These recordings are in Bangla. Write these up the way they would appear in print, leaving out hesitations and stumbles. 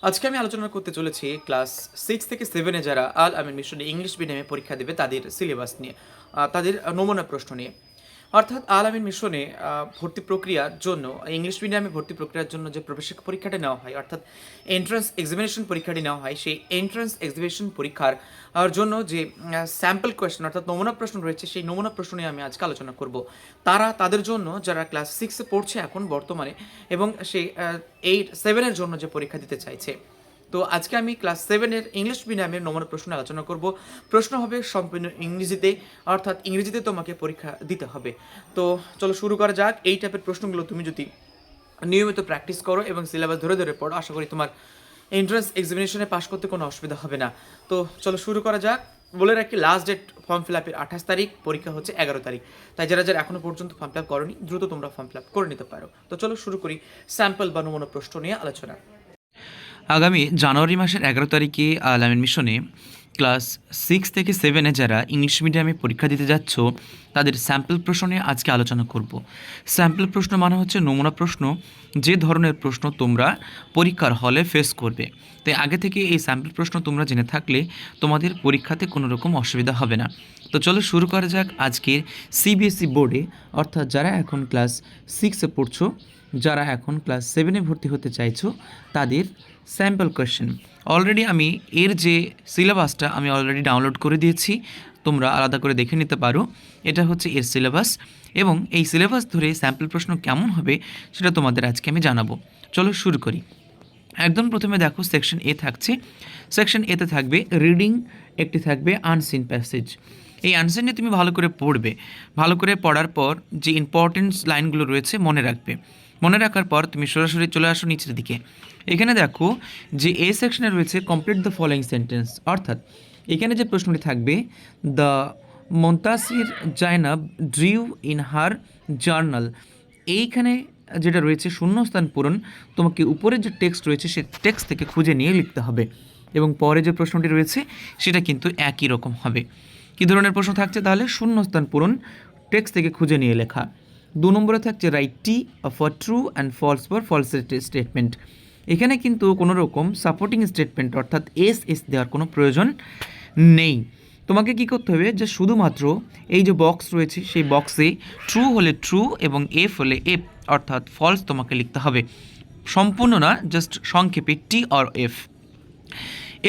আজকে আমি আলোচনা করতে চলেছি ক্লাস 6 থেকে 7 যারা আল আমিন মিশনে ইংলিশ মিডিয়ামে পরীক্ষা দেবে তাদের সিলেবাস নিয়ে, তাদের নমুনা প্রশ্ন নিয়ে। অর্থাৎ আল আমিন মিশনে ভর্তি প্রক্রিয়ার জন্য, ইংলিশ মিডিয়ামে ভর্তি প্রক্রিয়ার জন্য যে প্রবেশিক পরীক্ষাটি নেওয়া হয়, অর্থাৎ এন্ট্রান্স এক্সামিনেশন পরীক্ষাটি নেওয়া হয়, সেই এন্ট্রান্স এক্সামিনেশন পরীক্ষার জন্য যে স্যাম্পল কোয়েশ্চেন অর্থাৎ নমুনা প্রশ্ন রয়েছে, সেই নমুনা প্রশ্ন নিয়ে আমি আজকে আলোচনা করব। তাদের জন্য যারা ক্লাস 6-এ পড়ছে এখন বর্তমানে, এবং সেই 8-7-এর জন্য যে পরীক্ষা দিতে চাইছে। তো আজকে আমি ক্লাস 7-এর ইংলিশ মিডিয়ামের নমুনা প্রশ্ন আলোচনা করব। প্রশ্ন হবে সম্পূর্ণ ইংরেজিতে, অর্থাৎ ইংরেজিতে তোমাকে পরীক্ষা দিতে হবে। তো চলো শুরু করা যাক। এই টাইপের প্রশ্নগুলো তুমি যদি নিয়মিত প্র্যাকটিস করো এবং সিলেবাস ধরে ধরে পড়ো, আশা করি তোমার এন্ট্রান্স এক্সামিনেশনে পাশ করতে কোনো অসুবিধা হবে না। তো চলো শুরু করা যাক। বলে রাখি, লাস্ট ডেট ফর্ম ফিল আপের 28 তারিখ, পরীক্ষা হচ্ছে 11 তারিখ। তাই যারা যারা এখনো পর্যন্ত ফর্ম ফিল আপ করোনি, দ্রুত তোমরা ফর্ম ফিল আপ করে নিতে পারো। তো চলো শুরু করি স্যাম্পল বা নমুনা প্রশ্ন নিয়ে আলোচনা। আগামী জানুয়ারি মাসের 11 তারিখে আল আমিন মিশনে ক্লাস 6 থেকে 7-এ যারা ইংলিশ মিডিয়ামে পরীক্ষা দিতে যাচ্ছ তাদের স্যাম্পল প্রশ্ন নিয়ে আজকে আলোচনা করব। স্যাম্পল প্রশ্ন মানে হচ্ছে নমুনা প্রশ্ন, যে ধরনের প্রশ্ন তোমরা পরীক্ষার হলে ফেস করবে। তাই আগে থেকে এই স্যাম্পল প্রশ্ন তোমরা জেনে থাকলে তোমাদের পরীক্ষাতে কোনো রকম অসুবিধা হবে না। তো চলো শুরু করা যাক আজকের সিবিএসই বোর্ডে, অর্থাৎ যারা এখন ক্লাস 6-এ পড়ছো, যারা এখন ক্লাস 7-এ ভর্তি হতে চাইছো তাদের স্যাম্পল কোয়েশ্চেন। অলরেডি আমি এর যে সিলেবাসটা আমি অলরেডি ডাউনলোড করে দিয়েছি, তোমরা আলাদা করে দেখে নিতে পারো। এটা হচ্ছে এর সিলেবাস, এবং এই সিলেবাস ধরে স্যাম্পল প্রশ্ন কেমন হবে সেটা তোমাদের আজকে আমি জানাবো। চলো শুরু করি। একদম প্রথমে দেখো সেকশন এ থাকছে। সেকশন এতে থাকবে রিডিং, একটি থাকবে আনসিন প্যাসেজ। এই আনসিনে তুমি ভালো করে পড়বে। ভালো করে পড়ার পর যে ইম্পর্টেন্ট লাইনগুলো রয়েছে মনে রাখবে। মনে রাখার পর তুমি সরাসরি চলে আসো নিচের দিকে। এখানে দেখো যে এ সেকশনে রয়েছে কমপ্লিট দ্য ফলোয়িং সেন্টেন্স, অর্থাৎ এখানে যে প্রশ্নটি থাকবে, the Montasir Zainab drew in her journal, এইখানে যেটা রয়েছে শূন্যস্থান পূরণ, তোমাকে উপরে যে টেক্সট রয়েছে সে টেক্সট থেকে খুঁজে নিয়ে লিখতে হবে, এবং পরে যে প্রশ্নটি রয়েছে সেটা কিন্তু একই রকম হবে। কী ধরনের প্রশ্ন থাকছে তাহলে? শূন্যস্থান পূরণ, টেক্সট থেকে খুঁজে নিয়ে লেখা। 2 নম্বরে থাকছে write T for true and false for false statement. এখানে কিন্তু কোনো রকম সাপোর্টিং স্টেটমেন্ট অর্থাৎ এস দেওয়ার কোনো প্রয়োজন নেই। তোমাকে কি করতে হবে, যে শুধুমাত্র এই যে বক্স রয়েছে সেই বক্সে ট্রু হলে ট্রু এবং এফ হলে এফ, অর্থাৎ ফলস তোমাকে লিখতে হবে। সম্পূর্ণ না, জাস্ট সংক্ষেপে টি অর এফ।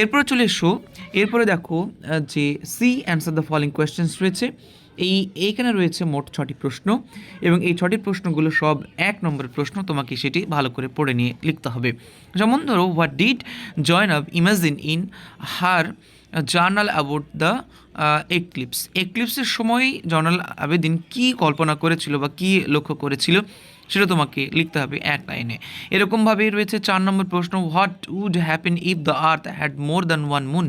এরপরে চলে এসো। এরপরে দেখো যে C answer the following questions রয়েছে। এইখানে রয়েছে মোট 6টি প্রশ্ন, এবং এই 6টি প্রশ্নগুলো সব 1 নম্বরের প্রশ্ন। তোমাকে সেটি ভালো করে পড়ে নিয়ে লিখতে হবে। যেমন ধরো, what did Zainab imagine in her journal about the এক্লিপসের সময় জয়নাল আবেদিন কী কল্পনা করেছিল বা কী লক্ষ্য করেছিল সেটা তোমাকে লিখতে হবে 1 লাইনে। এরকমভাবেই রয়েছে 4 নম্বর প্রশ্ন, what would happen if the earth had more than one moon,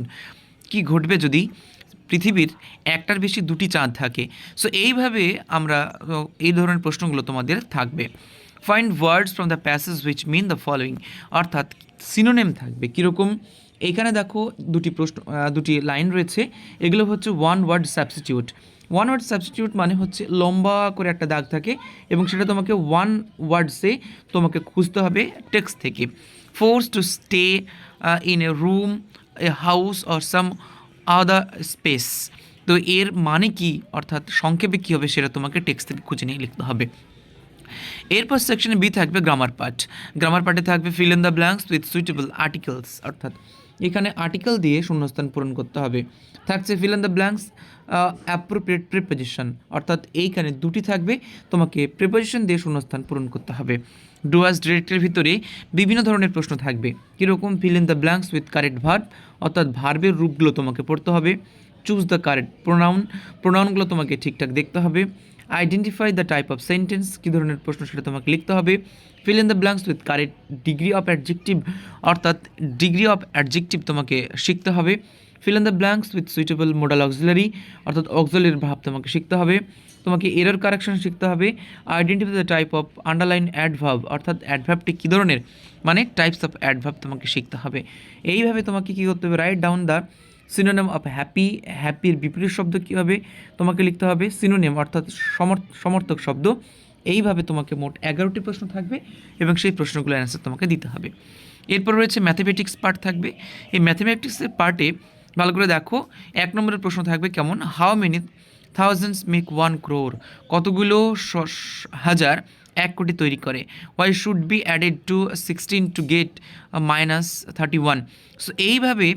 কী ঘটবে যদি পৃথিবীর একটার বেশি 2টি চাঁদ থাকে। সো এইভাবে আমরা এই ধরনের প্রশ্নগুলো তোমাদের থাকবে। Find words from the passage which mean the following, অর্থাৎ সিনোনেম থাকবে কীরকম। এইখানে দেখো দুটি লাইন রয়েছে, এগুলো হচ্ছে one word substitute. One word substitute মানে হচ্ছে লম্বা করে একটা দাগ থাকে, এবং সেটা তোমাকে ওয়ান ওয়ার্ডসে তোমাকে খুঁজতে হবে টেক্সট থেকে। Force to stay in a room, a house or some other space. তো এর মানে কি, অর্থাৎ সংক্ষেপে কী হবে সেটা তোমাকে টেক্সট থেকে খুঁজে নিয়ে লিখতে হবে। এরপর সেকশনে বি থাকবে গ্রামার পার্ট। গ্রামার পার্টে থাকবে feel in the blanks with suitable articles, অর্থাৎ এখানে আর্টিকেল দিয়ে শূন্যস্থান পূরণ করতে হবে। থাকছে feel in the blanks appropriate preposition, অর্থাৎ এইখানে 2টি থাকবে, তোমাকে প্রিপোজিশন দিয়ে শূন্যস্থান পূরণ করতে হবে। ডু অ্যাজ ডিরেক্টের ভিতরে বিভিন্ন ধরনের প্রশ্ন থাকবে, কীরকম feel in the blanks with correct verb, অর্থাৎ ভার্বের রূপগুলো তোমাকে পড়তে হবে। চুজ দ্য কারেক্ট প্রোনাউনগুলো তোমাকে ঠিকঠাক দেখতে হবে। Identify the type of sentence, কী ধরনের প্রশ্ন সেটা তোমাকে লিখতে হবে। Fill in the blanks with correct degree of adjective, অর্থাৎ ডিগ্রি অফ অ্যাডজেক্টিভ তোমাকে শিখতে হবে। Fill in the blanks with suitable modal auxiliary, অর্থাৎ অক্সিলারির ভাব তোমাকে শিখতে হবে। তোমাকে এরর কারেকশন শিখতে হবে। Identify the type of underline adverb, অর্থাৎ অ্যাডভার্বটি কী ধরনের, মানে টাইপস অফ অ্যাডভার্ব তোমাকে শিখতে হবে। এইভাবে তোমাকে কী করতে হবে, write down the synonym of happy, হ্যাপির বিপরীত শব্দ কী হবে তোমাকে লিখতে হবে। সিনোনিম অর্থাৎ সমর্থক শব্দ। এইভাবে তোমাকে মোট 11টি প্রশ্ন থাকবে, এবং সেই প্রশ্নগুলোর অ্যান্সার তোমাকে দিতে হবে। এরপর রয়েছে ম্যাথমেটিক্স পার্ট থাকবে। এই ম্যাথমেটিক্সের পার্টে ভালো করে দেখো, 1 নম্বরের প্রশ্ন থাকবে কেমন, how many thousands make 1 crore, কতগুলো হাজার 1 কোটি তৈরি করে, why should be added to 16 to get -31। So এইভাবে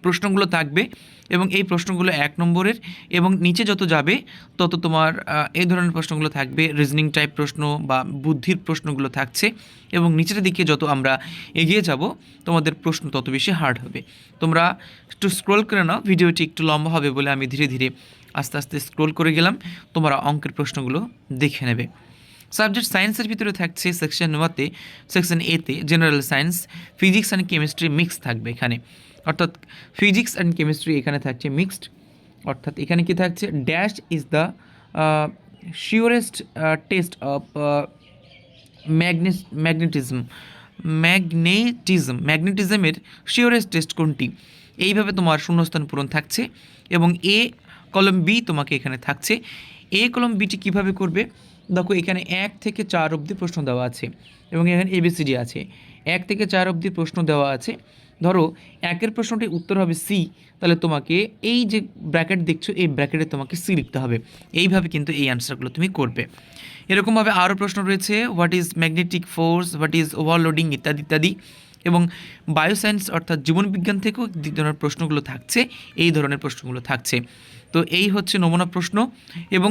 প্রশ্নগুলো থাকবে এবং এই প্রশ্নগুলো 1 নম্বরের, এবং নিচে যত যাবে তত তোমার এই ধরনের প্রশ্নগুলো থাকবে, রিজনিং টাইপ প্রশ্ন বা বুদ্ধির প্রশ্নগুলো থাকছে, এবং নিচের দিকে যত আমরা এগিয়ে যাব তোমাদের প্রশ্ন তত বেশি হার্ড হবে। তোমরা একটু স্ক্রোল করে নাও, ভিডিওটি একটু লম্বা হবে বলে আমি ধীরে ধীরে আস্তে আস্তে স্ক্রোল করে গেলাম, তোমরা অঙ্কের প্রশ্নগুলো দেখে নেবে। সাবজেক্ট সায়েন্সের ভিতরে থাকছে সেকশন এতে general science, physics and chemistry mix থাকবে এখানে, অর্থাৎ ফিজিক্স অ্যান্ড কেমিস্ট্রি এখানে থাকছে মিক্সড, অর্থাৎ এখানে কি থাকছে, dash is the surest test of ম্যাগনেটিজমের শিওরেস্ট টেস্ট কোনটি, এইভাবে তোমার শূন্যস্থান পূরণ থাকছে। এবং এ কলম বি তোমাকে এখানে থাকছে। এ কলম বিটি কীভাবে করবে, দেখো এখানে 1 থেকে 4 অবধি প্রশ্ন দেওয়া আছে এবং এখানে এবিসিডি আছে, 1 থেকে 4 অবধি প্রশ্ন দেওয়া আছে। ধরো 1-এর প্রশ্নটির উত্তর হবে সি, তাহলে তোমাকে এই যে ব্র্যাকেট দেখছো এই ব্র্যাকেটে তোমাকে সি লিখতে হবে। এইভাবে কিন্তু এই অ্যান্সারগুলো তুমি করবে। এরকমভাবে আরও প্রশ্ন রয়েছে, what is magnetic force, what is overloading ইত্যাদি ইত্যাদি। এবং বায়োসায়েন্স অর্থাৎ জীবনবিজ্ঞান থেকেও ধরনের প্রশ্নগুলো থাকছে, এই ধরনের প্রশ্নগুলো থাকছে। তো এই হচ্ছে নমুনা প্রশ্ন। এবং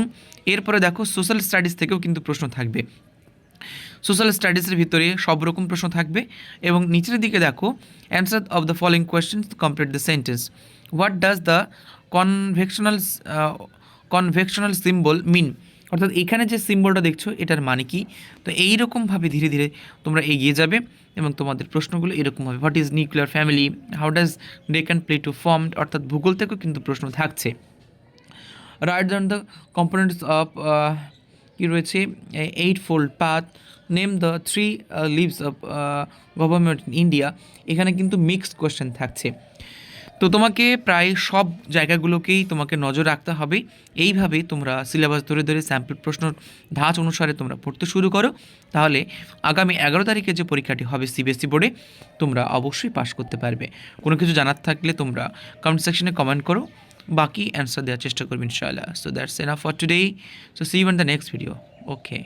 এরপরে দেখো সোশ্যাল স্টাডিজ থেকেও কিন্তু প্রশ্ন থাকবে। সোশ্যাল স্টাডিজের ভিতরে সব রকম প্রশ্ন থাকবে। এবং নিচের দিকে দেখো, answer of the following questions to complete the sentence, what does the conventional symbol mean, অর্থাৎ এখানে যে সিম্বলটা দেখছো এটার মানে কি। তো এইরকমভাবে ধীরে ধীরে তোমরা এগিয়ে যাবে এবং তোমাদের প্রশ্নগুলো এরকম হবে। What is nuclear family, how does Deccan plateau formed, অর্থাৎ ভূগোল থেকেও কিন্তু প্রশ্ন থাকছে। Write down the components of কী রয়েছে, 8-fold path, name the 3 lives of government in India, এখানে কিন্তু মিক্সড কোয়েশ্চেন থাকছে। তো তোমাকে প্রায় সব জায়গাগুলোকেই তোমাকে নজর রাখতে হবে। এইভাবে তোমরা সিলেবাস ধরে ধরে স্যাম্পল প্রশ্ন ধাঁচ অনুসারে তোমরা পড়তে শুরু করো, তাহলে আগামী 11 তারিখে যে পরীক্ষাটি হবে সিবিএসসি বোর্ডে তোমরা অবশ্যই পাস করতে পারবে। কোনো কিছু জানার থাকলে তোমরা কমেন্ট সেকশনে কমেন্ট করো, বাকি অ্যান্সার দেওয়ার চেষ্টা করবে ইনশাআল্লাহ। So that's enough for today, so see you in the next video. Okay.